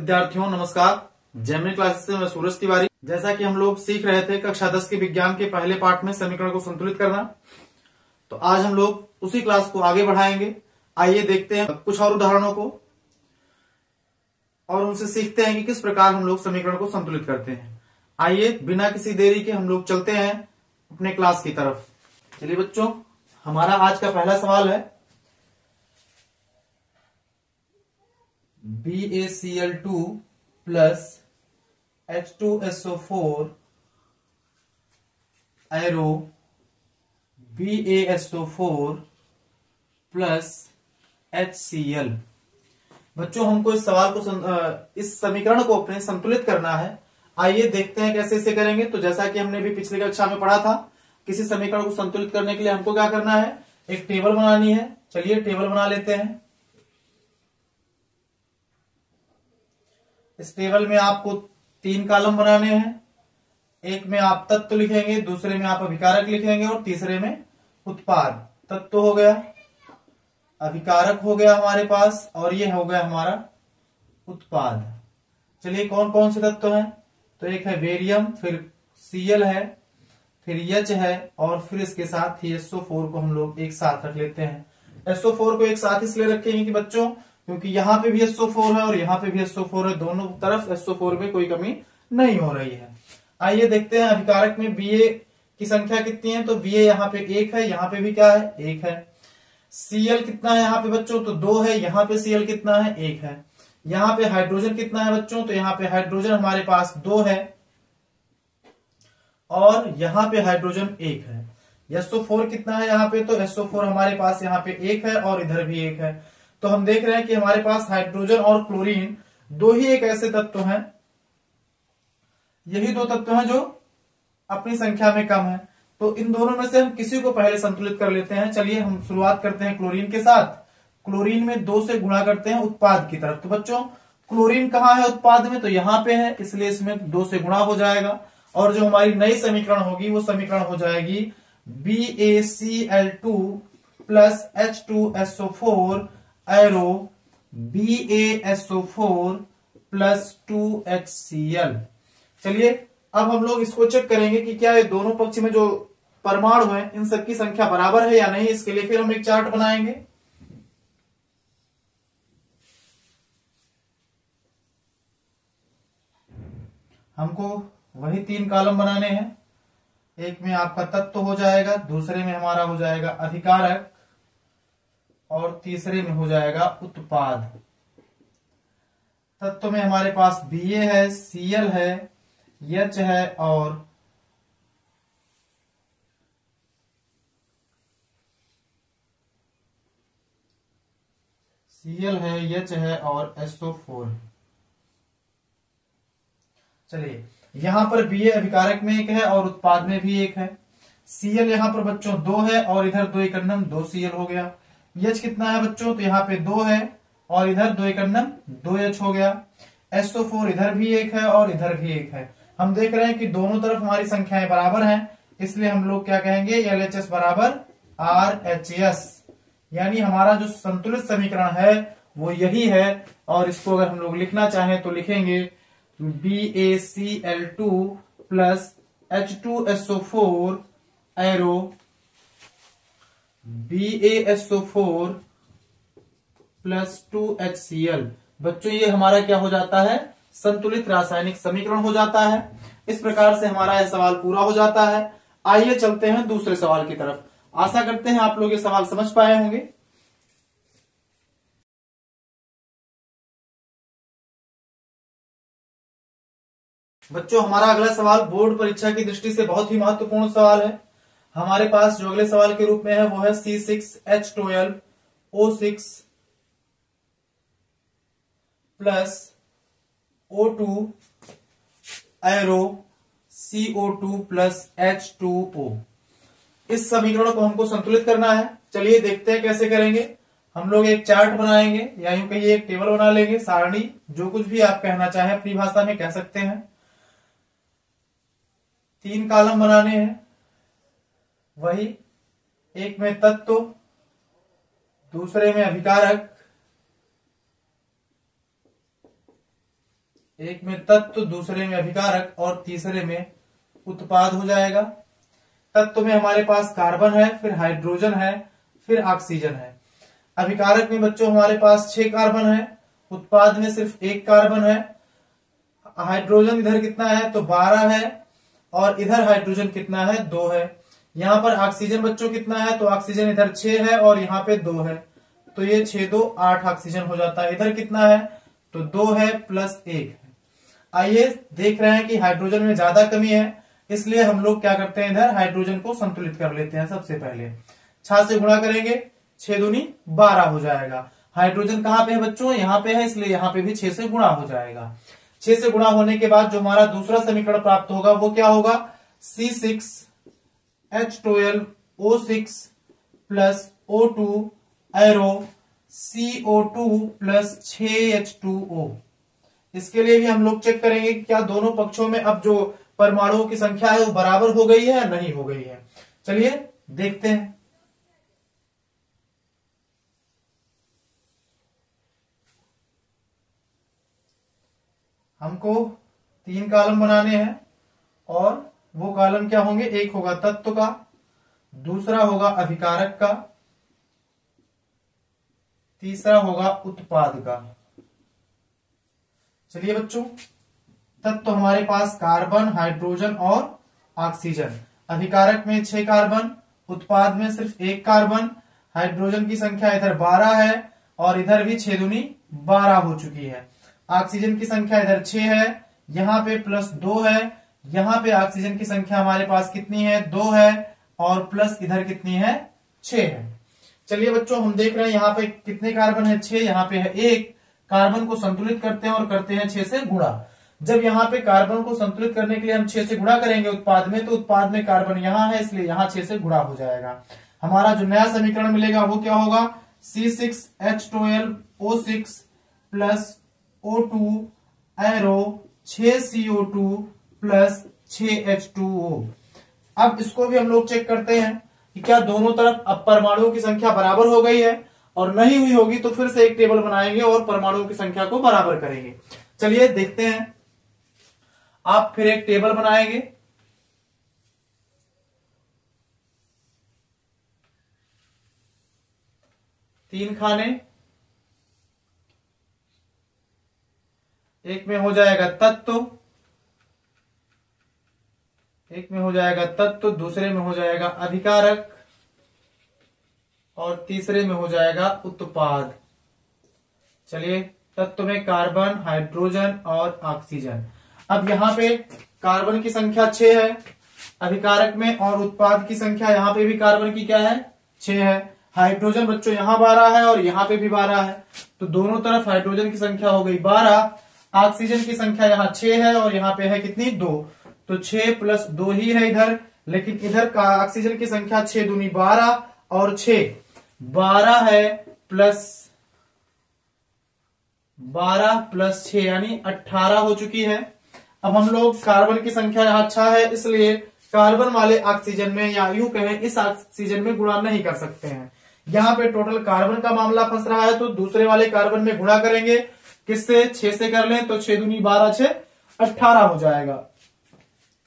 विद्यार्थियों नमस्कार। Gemini classes से मैं सूरज तिवारी। जैसा कि हम लोग सीख रहे थे कक्षा 10 के विज्ञान के पहले पार्ट में समीकरण को संतुलित करना, तो आज हम लोग उसी क्लास को आगे बढ़ाएंगे। आइए देखते हैं कुछ और उदाहरणों को और उनसे सीखते हैं कि किस प्रकार हम लोग समीकरण को संतुलित करते हैं। आइए बिना किसी देरी के हम लोग चलते हैं अपने क्लास की तरफ। चलिए बच्चों, हमारा आज का पहला सवाल है BaCl2 plus H2SO4 arrow BaSO4 plus HCl। बच्चों हमको इस सवाल को इस समीकरण को अपने संतुलित करना है। आइए देखते हैं कैसे इसे करेंगे। तो जैसा कि हमने भी पिछली कक्षा में पढ़ा था, किसी समीकरण को संतुलित करने के लिए हमको क्या करना है, एक टेबल बनानी है। चलिए टेबल बना लेते हैं। इस टेबल में आपको 3 कॉलम बनाने हैं। एक में आप तत्व लिखेंगे, दूसरे में आप अभिकारक लिखेंगे और तीसरे में उत्पाद। तत्व हो गया, अभिकारक हो गया हमारे पास, और ये हो गया हमारा उत्पाद। चलिए कौन कौन से तत्व हैं, तो एक है बेरियम, फिर Cl है, फिर H है, और फिर इसके साथ ही SO4 को हम लोग एक साथ रख लेते हैं। SO4 को एक साथ इसलिए रखेंगे कि बच्चों क्योंकि यहाँ पे भी SO4 है और यहाँ पे भी SO4 है, दोनों तरफ SO4 में कोई कमी नहीं हो रही है। आइए देखते हैं अभिकारक में Ba की संख्या कितनी है। तो Ba यहाँ पे 1 है, यहाँ पे भी क्या है, 1 है। Cl कितना है यहाँ पे बच्चों, तो 2 है। यहाँ पे Cl कितना है, 1 है। यहाँ पे हाइड्रोजन कितना है बच्चों, तो यहाँ पे हाइड्रोजन हमारे पास 2 है और यहाँ पे हाइड्रोजन 1 है। SO4 कितना है यहाँ पे, तो SO4 हमारे पास यहाँ पे 1 है और इधर भी 1 है। तो हम देख रहे हैं कि हमारे पास हाइड्रोजन और क्लोरीन दो ही एक ऐसे तत्व हैं, यही दो तत्व हैं जो अपनी संख्या में कम है। तो इन दोनों में से हम किसी को पहले संतुलित कर लेते हैं। चलिए हम शुरुआत करते हैं क्लोरीन के साथ। क्लोरीन में 2 से गुणा करते हैं उत्पाद की तरफ। तो बच्चों क्लोरीन कहाँ है उत्पाद में, तो यहाँ पे है, इसलिए इसमें 2 से गुणा हो जाएगा। और जो हमारी नई समीकरण होगी वो समीकरण हो जाएगी BaCl2 plus H2SO4 arrow BaSO4 plus 2HCl। चलिए अब हम लोग इसको चेक करेंगे कि क्या ये दोनों पक्ष में जो परमाणु हैं इन सबकी संख्या बराबर है या नहीं। इसके लिए फिर हम एक चार्ट बनाएंगे। हमको वही 3 कॉलम बनाने हैं। एक में आपका तत्व हो जाएगा, दूसरे में हमारा हो जाएगा अभिकारक और तीसरे में हो जाएगा उत्पाद। तत्व में हमारे पास Ba है, Cl है, H है और Cl है, H है और SO4। चलिए यहां पर Ba अभिकारक में 1 है और उत्पाद में भी 1 है। Cl यहां पर बच्चों 2 है और इधर 2 एकन्नम 2 Cl हो गया। H कितना है बच्चों, तो यहाँ पे 2 है और इधर 2 एकन्नम 2H हो गया। SO4 इधर भी 1 है और इधर भी 1 है। हम देख रहे हैं कि दोनों तरफ हमारी संख्याएं बराबर हैं, इसलिए हम लोग क्या कहेंगे, LHS बराबर RHS। यानी हमारा जो संतुलित समीकरण है वो यही है। और इसको अगर हम लोग लिखना चाहें तो लिखेंगे BaCl2 plus H2SO4 arrow BaSO4 plus 2HCl। बच्चों ये हमारा क्या हो जाता है, संतुलित रासायनिक समीकरण हो जाता है। इस प्रकार से हमारा यह सवाल पूरा हो जाता है। आइए चलते हैं दूसरे सवाल की तरफ। आशा करते हैं आप लोग ये सवाल समझ पाए होंगे। बच्चों हमारा अगला सवाल बोर्ड परीक्षा की दृष्टि से बहुत ही महत्वपूर्ण सवाल है। हमारे पास जो अगले सवाल के रूप में है वो है C6H12O6 plus O2 arrow CO2 plus H2O। इस समीकरण को हमको संतुलित करना है। चलिए देखते हैं कैसे करेंगे। हम लोग एक चार्ट बनाएंगे या यूं कहिए एक टेबल बना लेंगे, सारणी, जो कुछ भी आप कहना चाहें अपनी भाषा में कह सकते हैं। 3 कॉलम बनाने हैं, वही एक में तत्व, दूसरे में अभिकारक एक में तत्व, दूसरे में अभिकारक और तीसरे में उत्पाद हो जाएगा। तत्व में हमारे पास कार्बन है, फिर हाइड्रोजन है, फिर ऑक्सीजन है। अभिकारक में बच्चों हमारे पास 6 कार्बन है, उत्पाद में सिर्फ 1 कार्बन है। हाइड्रोजन इधर कितना है तो 12 है, और इधर हाइड्रोजन कितना है 2 है। यहाँ पर ऑक्सीजन बच्चों कितना है तो ऑक्सीजन इधर 6 है और यहाँ पे 2 है, तो ये 6 2 8 ऑक्सीजन हो जाता है। इधर कितना है तो 2 है प्लस 1 है। आइए देख रहे हैं कि हाइड्रोजन में ज्यादा कमी है, इसलिए हम लोग क्या करते हैं, इधर हाइड्रोजन को संतुलित कर लेते हैं। सबसे पहले 6 से गुणा करेंगे, 6 दूनी 12 हो जाएगा। हाइड्रोजन कहाँ पे है बच्चों, यहाँ पे है, इसलिए यहाँ पे भी 6 से गुणा हो जाएगा। 6 से गुणा होने के बाद जो हमारा दूसरा समीकरण प्राप्त होगा वो क्या होगा, C6H12O6 plus O2 arrow CO2 plus 6H2O। इसके लिए भी हम लोग चेक करेंगे कि क्या दोनों पक्षों में अब जो परमाणुओं की संख्या है वो बराबर हो गई है या नहीं हो गई है। चलिए देखते हैं। हमको 3 कॉलम बनाने हैं, और वो कॉलम क्या होंगे, एक होगा तत्व का, दूसरा होगा अभिकारक का, तीसरा होगा उत्पाद का। चलिए बच्चों, तत्व हमारे पास कार्बन, हाइड्रोजन और ऑक्सीजन। अभिकारक में 6 कार्बन, उत्पाद में सिर्फ 1 कार्बन। हाइड्रोजन की संख्या इधर 12 है और इधर भी 6 दूनी 12 हो चुकी है। ऑक्सीजन की संख्या इधर 6 है, यहाँ पे प्लस 2 है। यहाँ पे ऑक्सीजन की संख्या हमारे पास कितनी है 2 है, और प्लस इधर कितनी है 6 है। चलिए बच्चों, हम देख रहे हैं यहाँ पे कितने कार्बन है 6, यहाँ पे है 1। कार्बन को संतुलित करते हैं और करते हैं 6 से गुणा। जब यहाँ पे कार्बन को संतुलित करने के लिए हम 6 से गुणा करेंगे उत्पाद में, तो उत्पाद में कार्बन यहाँ है, इसलिए यहाँ 6 से गुणा हो जाएगा। हमारा जो नया समीकरण मिलेगा वो क्या होगा, C6H12O6 plus O2 arrow 6CO2 plus 6H2O। अब इसको भी हम लोग चेक करते हैं कि क्या दोनों तरफ अब परमाणुओं की संख्या बराबर हो गई है, और नहीं हुई होगी तो फिर से एक टेबल बनाएंगे और परमाणुओं की संख्या को बराबर करेंगे। चलिए देखते हैं। आप फिर एक टेबल बनाएंगे, तीन खाने, एक में हो जाएगा तत्व, एक में हो जाएगा तत्व, दूसरे में हो जाएगा अभिकारक, और तीसरे में हो जाएगा उत्पाद। चलिए, तत्व में कार्बन, हाइड्रोजन और ऑक्सीजन। अब यहाँ पे कार्बन की संख्या 6 है अभिकारक में, और उत्पाद की संख्या यहाँ पे भी कार्बन की क्या है 6 है। हाइड्रोजन बच्चों यहाँ 12 है और यहाँ पे भी 12 है, तो दोनों तरफ हाइड्रोजन की संख्या हो गई 12। ऑक्सीजन की संख्या यहाँ 6 है और यहाँ पे है कितनी 2, तो 6 प्लस 2 ही है इधर, लेकिन इधर का ऑक्सीजन की संख्या 6 दूनी 12 और 6 12 है, प्लस 12 प्लस 6 यानी 18 हो चुकी है। अब हम लोग कार्बन की संख्या यहाँ अच्छा है, इसलिए कार्बन वाले ऑक्सीजन में, या यूं कहें इस ऑक्सीजन में गुणा नहीं कर सकते हैं। यहाँ पे टोटल कार्बन का मामला फंस रहा है, तो दूसरे वाले कार्बन में गुणा करेंगे। किससे, 6 से कर लें तो 6 दूनी 12 6 18 हो जाएगा।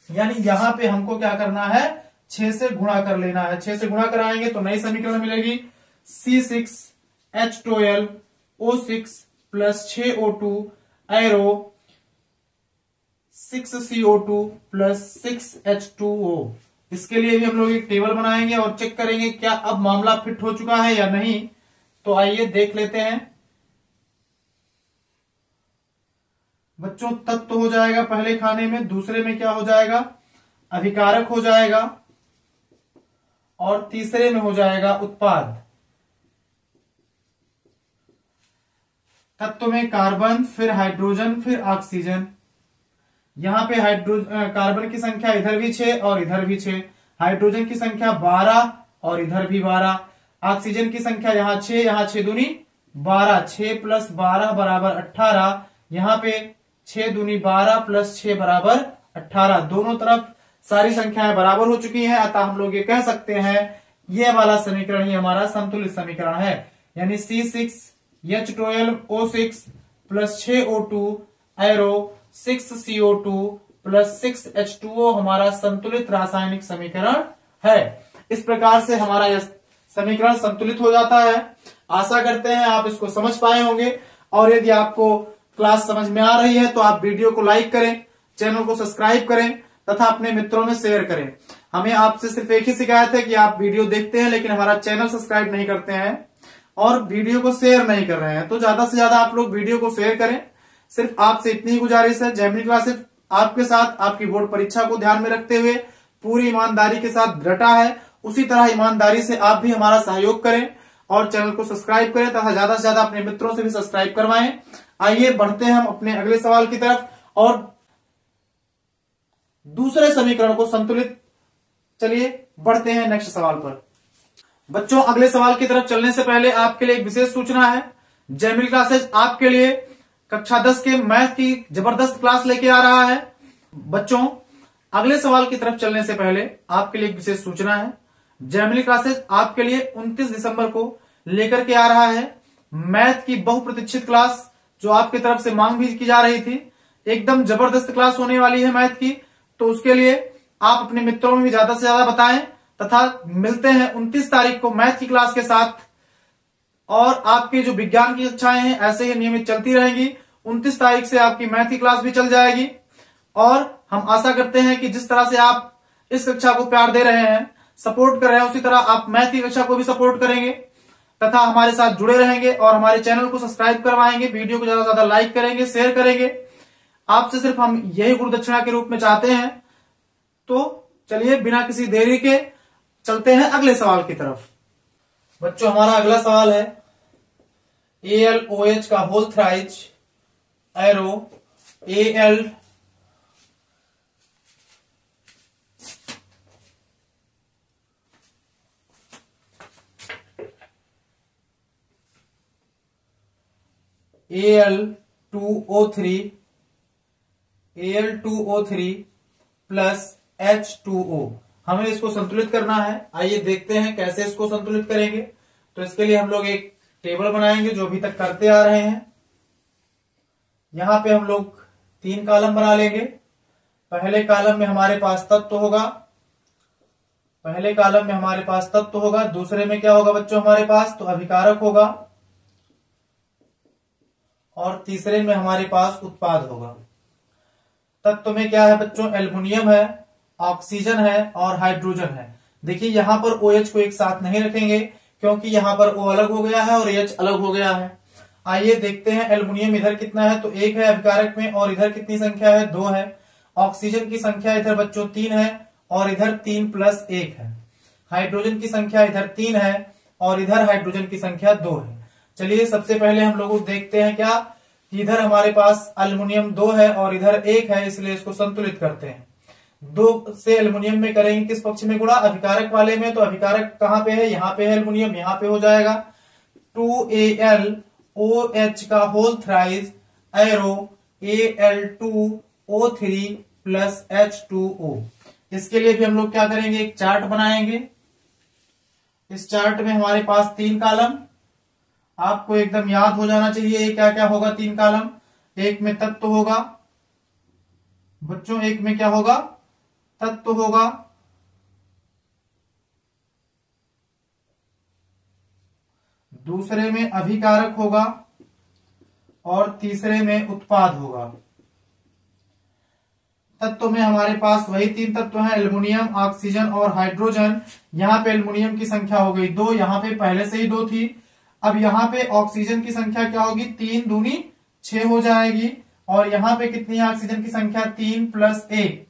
यानी यहाँ पे हमको क्या करना है 6 से गुणा कर लेना है। 6 से गुणा कराएंगे तो नई समीकरण मिलेगी, C6H12O6 plus 6O2 arrow 6CO2 plus 6H2O। इसके लिए भी हम लोग एक टेबल बनाएंगे और चेक करेंगे क्या अब मामला फिट हो चुका है या नहीं। तो आइए देख लेते हैं। बच्चों, तत्व हो जाएगा पहले खाने में, दूसरे में क्या हो जाएगा अभिकारक हो जाएगा, और तीसरे में हो जाएगा उत्पाद। तत्व में कार्बन, फिर हाइड्रोजन, फिर ऑक्सीजन। यहां पे कार्बन की संख्या इधर भी 6 और इधर भी 6, हाइड्रोजन की संख्या 12 और इधर भी 12, ऑक्सीजन की संख्या यहाँ 6, यहाँ 6 दूनी 12, 6 प्लस 12 बराबर 18, यहाँ पे 6 दूनी 12 प्लस 6 बराबर 18। दोनों तरफ सारी संख्याएं बराबर हो चुकी हैं, अतः हम लोग ये कह सकते हैं ये वाला समीकरण ही हमारा संतुलित समीकरण है। यानी C6H12O6 plus 6O2 arrow 6CO2 plus 6H2O हमारा संतुलित रासायनिक समीकरण है। इस प्रकार से हमारा यह समीकरण संतुलित हो जाता है। आशा करते हैं आप इसको समझ पाए होंगे, और यदि आपको क्लास समझ में आ रही है तो आप वीडियो को लाइक करें, चैनल को सब्सक्राइब करें तथा अपने मित्रों में शेयर करें। हमें आपसे सिर्फ एक ही शिकायत है कि आप वीडियो देखते हैं लेकिन हमारा चैनल सब्सक्राइब नहीं करते हैं और वीडियो को शेयर नहीं कर रहे हैं, तो ज्यादा से ज्यादा आप लोग वीडियो को शेयर करें। सिर्फ आपसे इतनी ही गुजारिश है। जेमिनी क्लासेस आपके साथ आपकी बोर्ड परीक्षा को ध्यान में रखते हुए पूरी ईमानदारी के साथ डटा है। उसी तरह ईमानदारी से आप भी हमारा सहयोग करें और चैनल को सब्सक्राइब करें तथा ज्यादा से ज्यादा अपने मित्रों से भी सब्सक्राइब करवाएं। आइए बढ़ते हैं हम अपने अगले सवाल की तरफ और दूसरे समीकरण को संतुलित। चलिए बढ़ते हैं नेक्स्ट सवाल पर। बच्चों, अगले सवाल की तरफ चलने से पहले आपके लिए एक विशेष सूचना है। जेमिनी क्लासेस आपके लिए कक्षा 10 के मैथ की जबरदस्त क्लास लेके आ रहा है। बच्चों, अगले सवाल की तरफ चलने से पहले आपके लिए एक विशेष सूचना है। जेमिनी क्लासेस आपके लिए 29 दिसंबर को लेकर के आ रहा है मैथ की बहुप्रतीक्षित क्लास, जो आपकी तरफ से मांग भी की जा रही थी। एकदम जबरदस्त क्लास होने वाली है मैथ की, तो उसके लिए आप अपने मित्रों में भी ज्यादा से ज्यादा बताएं तथा मिलते हैं 29 तारीख को मैथ की क्लास के साथ। और आपकी जो विज्ञान की कक्षाएं हैं ऐसे ही नियमित चलती रहेंगी। 29 तारीख से आपकी मैथ की क्लास भी चल जाएगी और हम आशा करते हैं कि जिस तरह से आप इस कक्षा को प्यार दे रहे हैं, सपोर्ट कर रहे हैं, उसी तरह आप मैथ की कक्षा को भी सपोर्ट करेंगे तथा हमारे साथ जुड़े रहेंगे और हमारे चैनल को सब्सक्राइब करवाएंगे, वीडियो को ज्यादा से ज्यादा लाइक करेंगे, शेयर करेंगे। आपसे सिर्फ हम यही गुरुदक्षिणा के रूप में चाहते हैं। तो चलिए बिना किसी देरी के चलते हैं अगले सवाल की तरफ। बच्चों, हमारा अगला सवाल है AlOH का whole thrice arrow Al Al2O3 plus H2O। हमें इसको संतुलित करना है। आइए देखते हैं कैसे इसको संतुलित करेंगे। तो इसके लिए हम लोग एक टेबल बनाएंगे जो अभी तक करते आ रहे हैं। यहां पे हम लोग 3 कॉलम बना लेंगे। पहले कॉलम में हमारे पास तत्व होगा, दूसरे में क्या होगा बच्चों हमारे पास, तो अभिकारक होगा, और तीसरे में हमारे पास उत्पाद होगा। तत्व में क्या है बच्चों, एल्युमिनियम है, ऑक्सीजन है और हाइड्रोजन है। देखिए यहां पर OH को एक साथ नहीं रखेंगे क्योंकि यहां पर O अलग हो गया है और H अलग हो गया है। आइए देखते हैं एल्युमिनियम इधर कितना है, तो 1 है अभिकारक में, और इधर कितनी संख्या है, 2 है। ऑक्सीजन की संख्या इधर बच्चों 3 है और इधर 3 प्लस 1 है। हाइड्रोजन की संख्या इधर 3 है और इधर हाइड्रोजन की संख्या 2 है। चलिए सबसे पहले हम लोग देखते हैं क्या, इधर हमारे पास एल्युमिनियम 2 है और इधर 1 है, इसलिए इसको संतुलित करते हैं। 2 से एल्युमिनियम में करेंगे किस पक्ष में गुणा, अभिकारक वाले में। तो अभिकारक कहां पे है, यहां पे है एल्युमिनियम, यहां पे हो जाएगा 2AlOH का whole thrice arrow Al2O3 plus H2O। इसके लिए भी हम लोग क्या करेंगे, एक चार्ट बनाएंगे। इस चार्ट में हमारे पास 3 कॉलम, आपको एकदम याद हो जाना चाहिए ये क्या क्या होगा। 3 कॉलम, एक में तत्व होगा बच्चों, एक में क्या होगा, तत्व होगा, दूसरे में अभिकारक होगा और तीसरे में उत्पाद होगा। तत्व में हमारे पास वही 3 तत्व हैं, एल्युमिनियम, ऑक्सीजन और हाइड्रोजन। यहां पे एल्युमिनियम की संख्या हो गई 2, यहां पे पहले से ही 2 थी। अब यहां पे ऑक्सीजन की संख्या क्या होगी, 3 दूनी 6 हो जाएगी, और यहां पे कितनी है ऑक्सीजन की संख्या, 3 प्लस 1।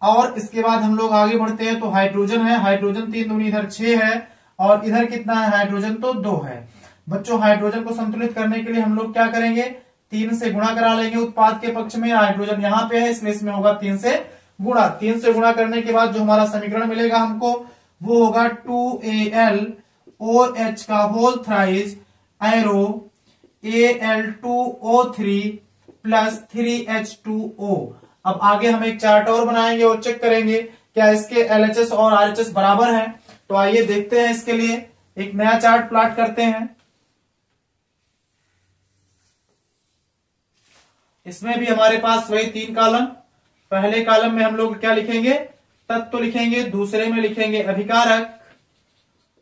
और इसके बाद हम लोग आगे बढ़ते हैं तो हाइड्रोजन है, हाइड्रोजन 3 दूनी इधर 6 है और इधर कितना है हाइड्रोजन, तो 2 है। बच्चों हाइड्रोजन को संतुलित करने के लिए हम लोग क्या करेंगे, 3 से गुणा करा लेंगे उत्पाद के पक्ष में। हाइड्रोजन यहाँ पे है इसलिए इसमें होगा 3 से गुणा। 3 से गुणा करने के बाद जो हमारा समीकरण मिलेगा हमको वो होगा 2AlOH का whole thrice arrow Al2O3 plus 3H2O। अब आगे हम एक चार्ट और बनाएंगे और चेक करेंगे क्या इसके LHS और RHS बराबर हैं। तो आइए देखते हैं, इसके लिए एक नया चार्ट प्लॉट करते हैं। इसमें भी हमारे पास वही 3 कॉलम। पहले कॉलम में हम लोग क्या लिखेंगे, तत्व लिखेंगे, दूसरे में लिखेंगे अभिकारक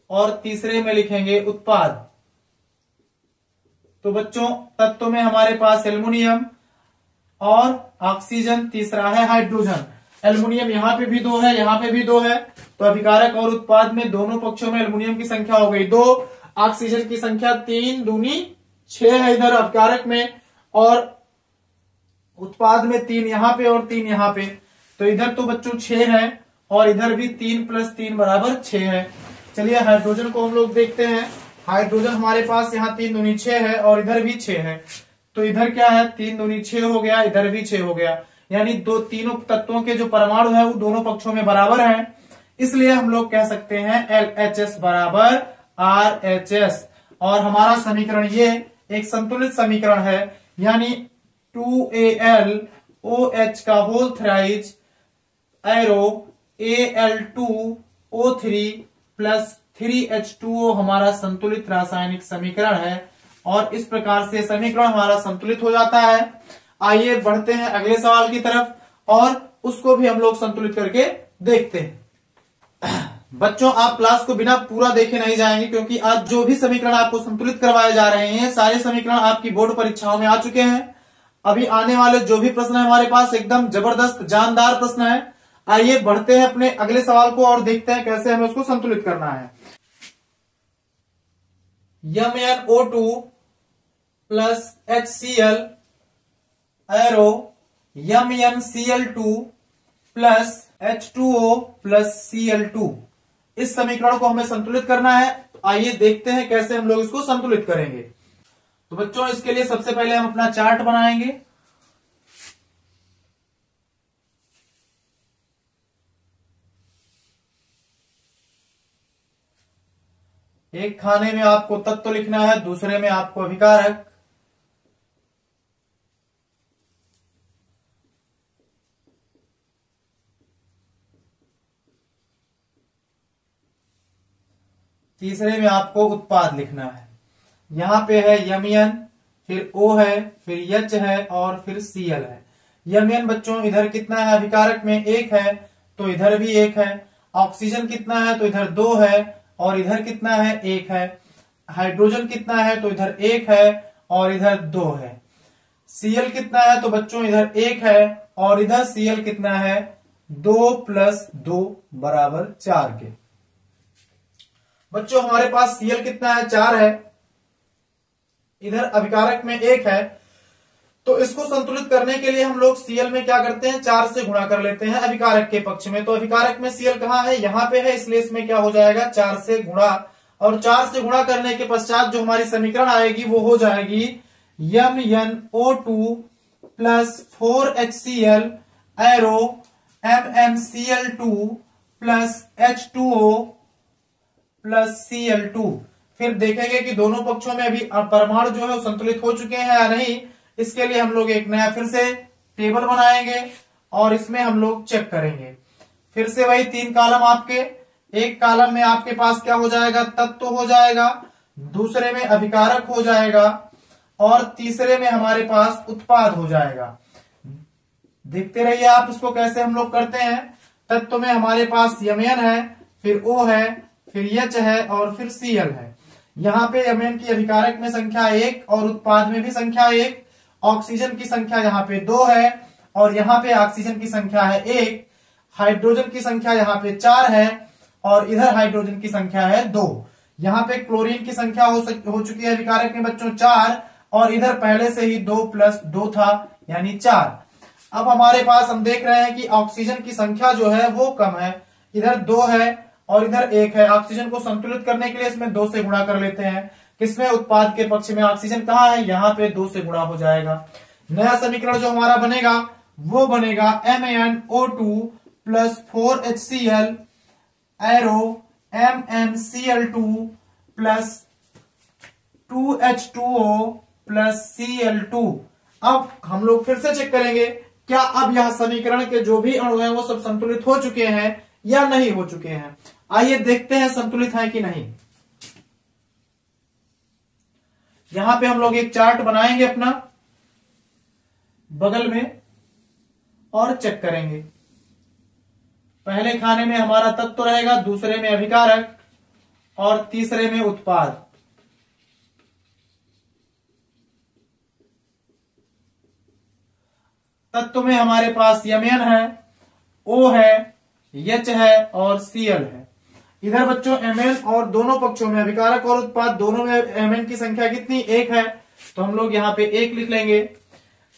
और तीसरे में लिखेंगे उत्पाद। तो बच्चों तत्व में हमारे पास एल्युमिनियम और ऑक्सीजन, तीसरा है हाइड्रोजन। एल्युमिनियम यहाँ पे भी 2 है, यहाँ पे भी 2 है, तो अभिकारक और उत्पाद में दोनों पक्षों में एल्युमिनियम की संख्या हो गई 2, ऑक्सीजन की संख्या 3 दूनी 6 है इधर अभिकारक में, और उत्पाद में 3 यहाँ पे और 3 यहाँ पे, तो इधर तो बच्चों 6 है और इधर भी 3 + 3 = 6 है। चलिए हाइड्रोजन को हम लोग देखते हैं। हाइड्रोजन हमारे पास यहाँ 3 दूनी 6 है और इधर भी 6 है, तो इधर क्या है 3 दूनी 6 हो गया, इधर भी 6 हो गया, यानी तीनों तत्वों के जो परमाणु है वो दोनों पक्षों में बराबर हैं। इसलिए हम लोग कह सकते हैं LHS = RHS, और हमारा समीकरण ये एक संतुलित समीकरण है, यानी 2AlOH का whole thrice arrow Al2O3 + 3H2O हमारा संतुलित रासायनिक समीकरण है, और इस प्रकार से समीकरण हमारा संतुलित हो जाता है। आइए बढ़ते हैं अगले सवाल की तरफ और उसको भी हम लोग संतुलित करके देखते हैं। बच्चों आप क्लास को बिना पूरा देखे नहीं जाएंगे, क्योंकि आज जो भी समीकरण आपको संतुलित करवाए जा रहे हैं सारे समीकरण आपकी बोर्ड परीक्षाओं में आ चुके हैं। अभी आने वाले जो भी प्रश्न है हमारे पास एकदम जबरदस्त जानदार प्रश्न है। आइए बढ़ते हैं अपने अगले सवाल को और देखते हैं कैसे हमें उसको संतुलित करना है। MnO2 + HCl arrow MnCl2 + H2O + Cl2, इस समीकरण को हमें संतुलित करना है। आइए देखते हैं कैसे हम लोग इसको संतुलित करेंगे। तो बच्चों इसके लिए सबसे पहले हम अपना चार्ट बनाएंगे। एक खाने में आपको तत्व लिखना है, दूसरे में आपको अभिकारक, तीसरे में आपको उत्पाद लिखना है। यहां पे है Mn, फिर O है, फिर H है और फिर Cl है। Mn बच्चों इधर कितना है, अभिकारक में 1 है तो इधर भी 1 है। ऑक्सीजन कितना है तो इधर 2 है और इधर कितना है 1 है। हाइड्रोजन कितना है तो इधर 1 है और इधर 2 है। Cl कितना है तो बच्चों इधर 1 है और इधर Cl कितना है 2 + 2 = 4 के। बच्चों हमारे पास Cl कितना है 4 है, इधर अभिकारक में 1 है, तो इसको संतुलित करने के लिए हम लोग Cl में क्या करते हैं 4 से गुणा कर लेते हैं अभिकारक के पक्ष में। तो अभिकारक में Cl कहां है, यहां पे है, इसलिए इसमें क्या हो जाएगा 4 से गुणा, और 4 से गुणा करने के पश्चात जो हमारी समीकरण आएगी वो हो जाएगी MnO2 + 4HCl arrow MnCl2 + H2O + Cl2। फिर देखेंगे कि दोनों पक्षों में अभी परमाणु जो है वो संतुलित हो चुके हैं या नहीं। इसके लिए हम लोग एक नया फिर से टेबल बनाएंगे और इसमें हम लोग चेक करेंगे। फिर से वही 3 कॉलम आपके, एक कॉलम में आपके पास क्या हो जाएगा, तत्व हो जाएगा, दूसरे में अभिकारक हो जाएगा और तीसरे में हमारे पास उत्पाद हो जाएगा। देखते रहिए आप इसको कैसे हम लोग करते हैं। तत्व में हमारे पास Mn है, फिर O है, फिर H है और फिर Cl है। यहाँ पे Mn की अभिकारक में संख्या 1 और उत्पाद में भी संख्या 1। ऑक्सीजन की संख्या यहाँ पे 2 है और यहाँ पे ऑक्सीजन की संख्या है 1। हाइड्रोजन की संख्या यहाँ पे 4 है और इधर हाइड्रोजन की संख्या है 2। यहाँ पे क्लोरीन की संख्या हो चुकी है अभिकारक में बच्चों 4 और इधर पहले से ही 2 + 2 था यानी 4। अब हमारे पास हम देख रहे हैं कि ऑक्सीजन की संख्या जो है वो कम है, इधर 2 है और इधर 1 है। ऑक्सीजन को संतुलित करने के लिए इसमें 2 से गुणा कर लेते हैं। किसमें, उत्पाद के पक्ष में। ऑक्सीजन कहाँ है, यहाँ पे 2 से गुणा हो जाएगा। नया समीकरण जो हमारा बनेगा वो बनेगा MnO2 + 4HCl arrow MnCl2 + 2H2O + Cl2। अब हम लोग फिर से चेक करेंगे क्या अब यह समीकरण के जो भी अणु हैं वो सब संतुलित हो चुके हैं या नहीं हो चुके हैं। आइए देखते हैं संतुलित है कि नहीं। यहां पे हम लोग एक चार्ट बनाएंगे अपना। बगल में और चेक करेंगे। पहले खाने में हमारा तत्व रहेगा, दूसरे में अभिकारक और तीसरे में उत्पाद। तत्व में हमारे पास Mn है, O है, H है और Cl है। इधर बच्चों Mn और दोनों पक्षों में अभिकारक और उत्पाद दोनों में Mn की संख्या कितनी, 1 है, तो हम लोग यहाँ पे 1 लिख लेंगे।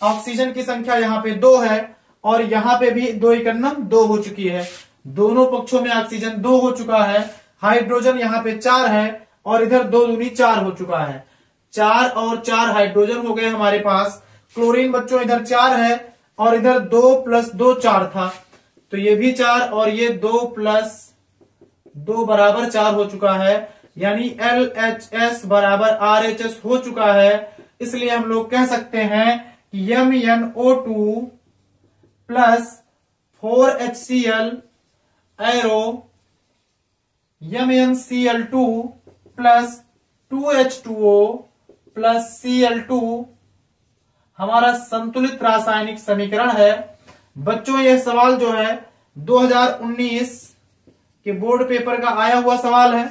ऑक्सीजन की संख्या यहाँ पे 2 है और यहाँ पे भी 2 × 2 हो चुकी है। दोनों पक्षों में ऑक्सीजन 2 हो चुका है। हाइड्रोजन यहाँ पे 4 है और इधर 2 दूनी 4 हो चुका है। 4 और 4 हाइड्रोजन हो गए हमारे पास। क्लोरीन बच्चों इधर 4 है और इधर 2 + 2 4 था, तो ये भी 4 और ये 2 + 2 = 4 हो चुका है, यानी LHS = RHS हो चुका है। इसलिए हम लोग कह सकते हैं कि MnO2 + 4HCl arrow MnCl2 + 2H2O + Cl2 हमारा संतुलित रासायनिक समीकरण है। बच्चों यह सवाल जो है 2019 के बोर्ड पेपर का आया हुआ सवाल है।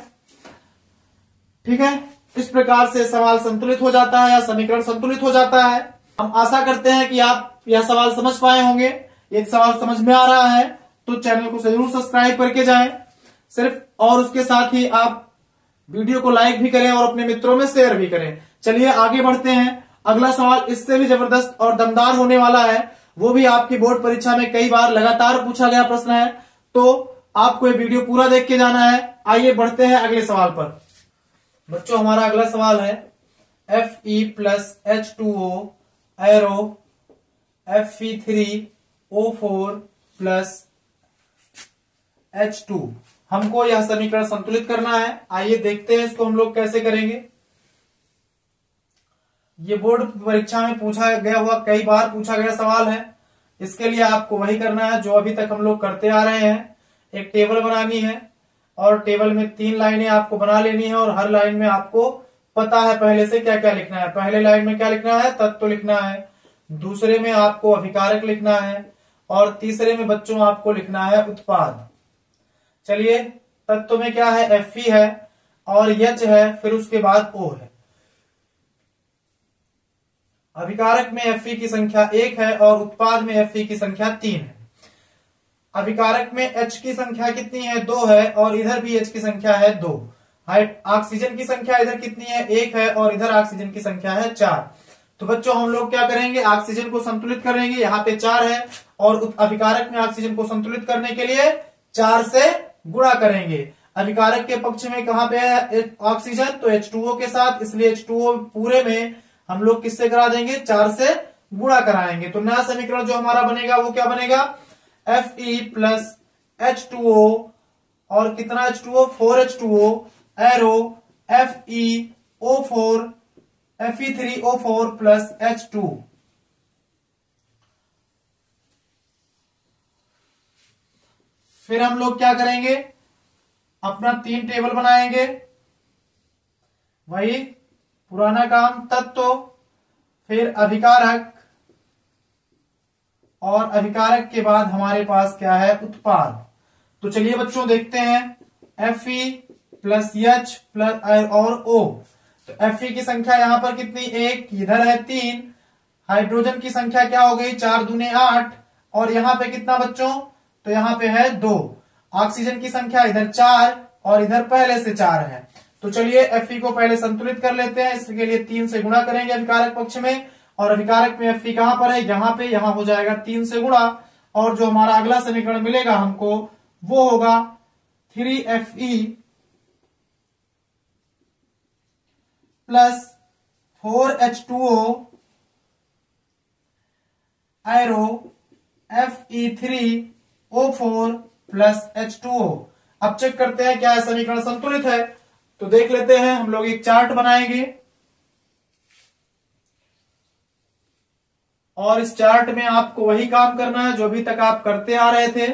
ठीक है, इस प्रकार से सवाल संतुलित हो जाता है या समीकरण संतुलित हो जाता है। हम आशा करते हैं कि आप यह सवाल समझ पाए होंगे। एक सवाल समझ में आ रहा है तो चैनल को जरूर सब्सक्राइब करके जाएं सिर्फ, और उसके साथ ही आप वीडियो को लाइक भी करें और अपने मित्रों में शेयर भी करें। चलिए आगे बढ़ते हैं। अगला सवाल इससे भी जबरदस्त और दमदार होने वाला है। वो भी आपकी बोर्ड परीक्षा में कई बार लगातार पूछा गया प्रश्न है, तो आपको ये वीडियो पूरा देख के जाना है। आइए बढ़ते हैं अगले सवाल पर। बच्चों हमारा अगला सवाल है Fe + H2O arrow Fe3O4 + H2। हमको यह समीकरण संतुलित करना है। आइए देखते हैं इसको हम लोग कैसे करेंगे। ये बोर्ड परीक्षा में पूछा गया हुआ, कई बार पूछा गया सवाल है। इसके लिए आपको वही करना है जो अभी तक हम लोग करते आ रहे हैं। एक टेबल बनानी है और टेबल में 3 लाइनें आपको बना लेनी है और हर लाइन में आपको पता है पहले से क्या क्या लिखना है। पहले लाइन में क्या लिखना है, तत्व लिखना है, दूसरे में आपको अभिकारक लिखना है और तीसरे में बच्चों आपको लिखना है उत्पाद। चलिए, तत्व में क्या है, Fe है और H है, फिर उसके बाद O है। अभिकारक में Fe की संख्या 1 है और उत्पाद में Fe की संख्या 3 है। अभिकारक में H की संख्या कितनी है, 2 है और इधर भी H की संख्या है 2। ऑक्सीजन की संख्या इधर कितनी है, 1 है और इधर ऑक्सीजन की संख्या है 4। तो बच्चों हम लोग क्या करेंगे, ऑक्सीजन को संतुलित करेंगे। यहाँ पे 4 है और अभिकारक में ऑक्सीजन को संतुलित करने के लिए 4 से गुणा करेंगे। अभिकारक के पक्ष में कहां पे है ऑक्सीजन, तो H2O के साथ, इसलिए H2O पूरे में हम लोग किससे करा देंगे, 4 से गुणा कराएंगे। तो नया समीकरण जो हमारा बनेगा वो क्या बनेगा, Fe + H2O और कितना H2O, 4H2O arrow FeO4 Fe3O4 + H2। फिर हम लोग क्या करेंगे, अपना 3 टेबल बनाएंगे। वही पुराना काम, तत्व, फिर अभिकारक और अभिकारक के बाद हमारे पास क्या है, उत्पाद। तो चलिए बच्चों देखते हैं Fe + H और O। तो Fe की संख्या यहां पर कितनी, 1, इधर है 3। हाइड्रोजन की संख्या क्या हो गई, 4 दूने 8 और यहां पे कितना बच्चों, तो यहां पे है 2। ऑक्सीजन की संख्या इधर 4 और इधर पहले से 4 है। तो चलिए Fe को पहले संतुलित कर लेते हैं। इसके लिए 3 से गुणा करेंगे अभिकारक पक्ष में, और अभिकारक में Fe कहां पर है, यहां पे, यहां हो जाएगा 3 से गुणा, और जो हमारा अगला समीकरण मिलेगा हमको वो होगा 3Fe + 4H2O arrow Fe3O4 + H2O। अब चेक करते हैं क्या है समीकरण संतुलित है। तो देख लेते हैं, हम लोग एक चार्ट बनाएंगे और इस चार्ट में आपको वही काम करना है जो अभी तक आप करते आ रहे थे,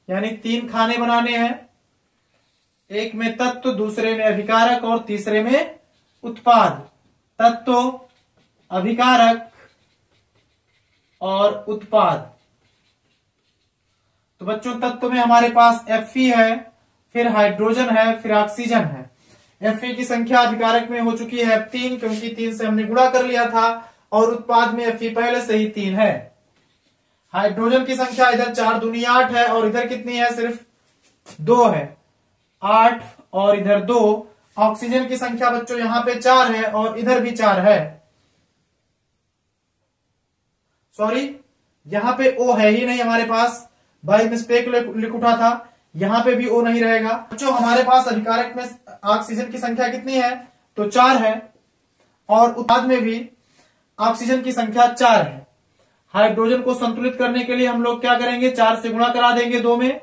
यानी 3 खाने बनाने हैं। एक में तत्व, दूसरे में अभिकारक और तीसरे में उत्पाद। तत्व, अभिकारक और उत्पाद। तो बच्चों तत्व में हमारे पास Fe है, फिर हाइड्रोजन है, फिर ऑक्सीजन है। Fe की संख्या अभिकारक में हो चुकी है 3, क्योंकि 3 से हमने गुणा कर लिया था, और उत्पाद में Fe पहले से ही 3 है। हाइड्रोजन की संख्या इधर 4 दूनी 8 है, और इधर कितनी है, सिर्फ 2 है, 8 और इधर 2। ऑक्सीजन की संख्या बच्चों यहां पे 4 है और इधर भी 4 है। सॉरी, यहां पे O है ही नहीं हमारे पास, बाय मिस्टेक लिख उठा था, यहां पे भी O नहीं रहेगा। बच्चों हमारे पास अभिकारक में ऑक्सीजन की संख्या कितनी है, तो 4 है, और उत्पाद में भी ऑक्सीजन की संख्या 4 है। हाइड्रोजन को संतुलित करने के लिए हम लोग क्या करेंगे, 4 से गुणा करा देंगे 2 में,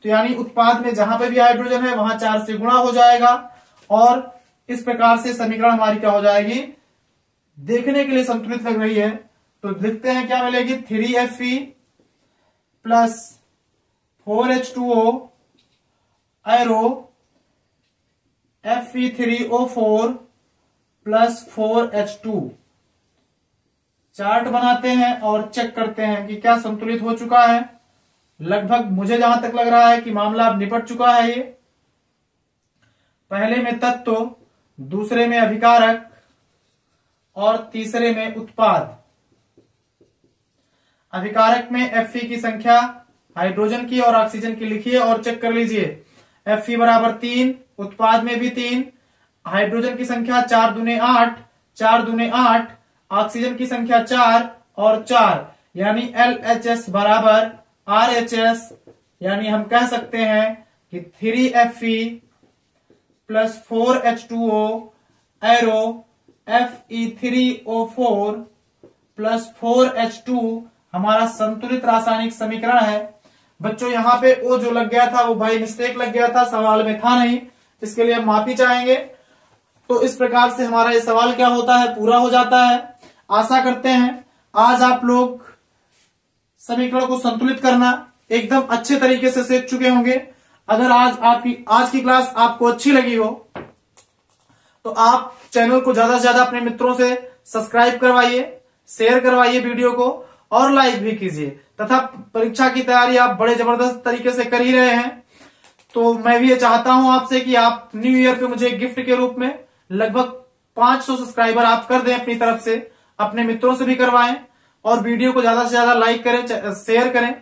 तो यानी उत्पाद में जहां पे भी हाइड्रोजन है वहां 4 से गुणा हो जाएगा, और इस प्रकार से समीकरण हमारी क्या हो जाएगी, देखने के लिए संतुलित लग रही है। तो लिखते हैं क्या मिलेगी, 3Fe plus 4H2O arrow Fe3O4 plus 4H2। Chart बनाते हैं और चेक करते हैं कि क्या संतुलित हो चुका है। लगभग मुझे जहां तक लग रहा है कि मामला अब निपट चुका है। ये पहले में तत्व, दूसरे में अभिकारक और तीसरे में उत्पाद। अभिकारक में Fe की संख्या हाइड्रोजन की और ऑक्सीजन की लिखिए और चेक कर लीजिए। Fe बराबर 3, उत्पाद में भी 3, हाइड्रोजन की संख्या 4 दूने 8, 4 दूने 8, ऑक्सीजन की संख्या 4 और 4, यानी LHS बराबर RHS, यानी हम कह सकते हैं कि 3Fe plus 4H2O arrow Fe3O4 plus 4H2 हमारा संतुलित रासायनिक समीकरण है। बच्चों यहां पे O जो लग गया था वो बाई मिस्टेक लग गया था, सवाल में था नहीं, इसके लिए हम माफी चाहेंगे। तो इस प्रकार से हमारा ये सवाल क्या होता है, पूरा हो जाता है। आशा करते हैं आज आप लोग समीकरण को संतुलित करना एकदम अच्छे तरीके से सीख चुके होंगे। अगर आज की क्लास आपको अच्छी लगी हो तो आप चैनल को ज्यादा से ज्यादा अपने मित्रों से सब्सक्राइब करवाइए, शेयर करवाइए वीडियो को, और लाइक भी कीजिए। तथा परीक्षा की तैयारी आप बड़े जबरदस्त तरीके से कर ही रहे हैं, तो मैं भी ये चाहता हूं आपसे कि आप न्यू ईयर पे मुझे गिफ्ट के रूप में लगभग 500 सब्सक्राइबर आप कर दें अपनी तरफ से, अपने मित्रों से भी करवाएं, और वीडियो को ज्यादा से ज्यादा लाइक करें, शेयर करें,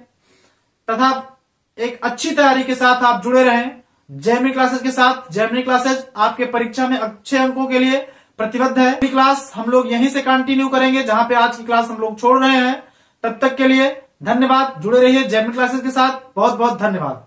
तथा एक अच्छी तैयारी के साथ आप जुड़े रहें जेमिनी क्लासेस के साथ। जेमिनी क्लासेस आपके परीक्षा में अच्छे अंकों के लिए प्रतिबद्ध है। अगली क्लास हम लोग यहीं से कंटिन्यू करेंगे जहां पे आज की क्लास हम लोग छोड़ रहे हैं। तब तक के लिए धन्यवाद, जुड़े रहिए जेमिनी क्लासेस के साथ। बहुत बहुत धन्यवाद।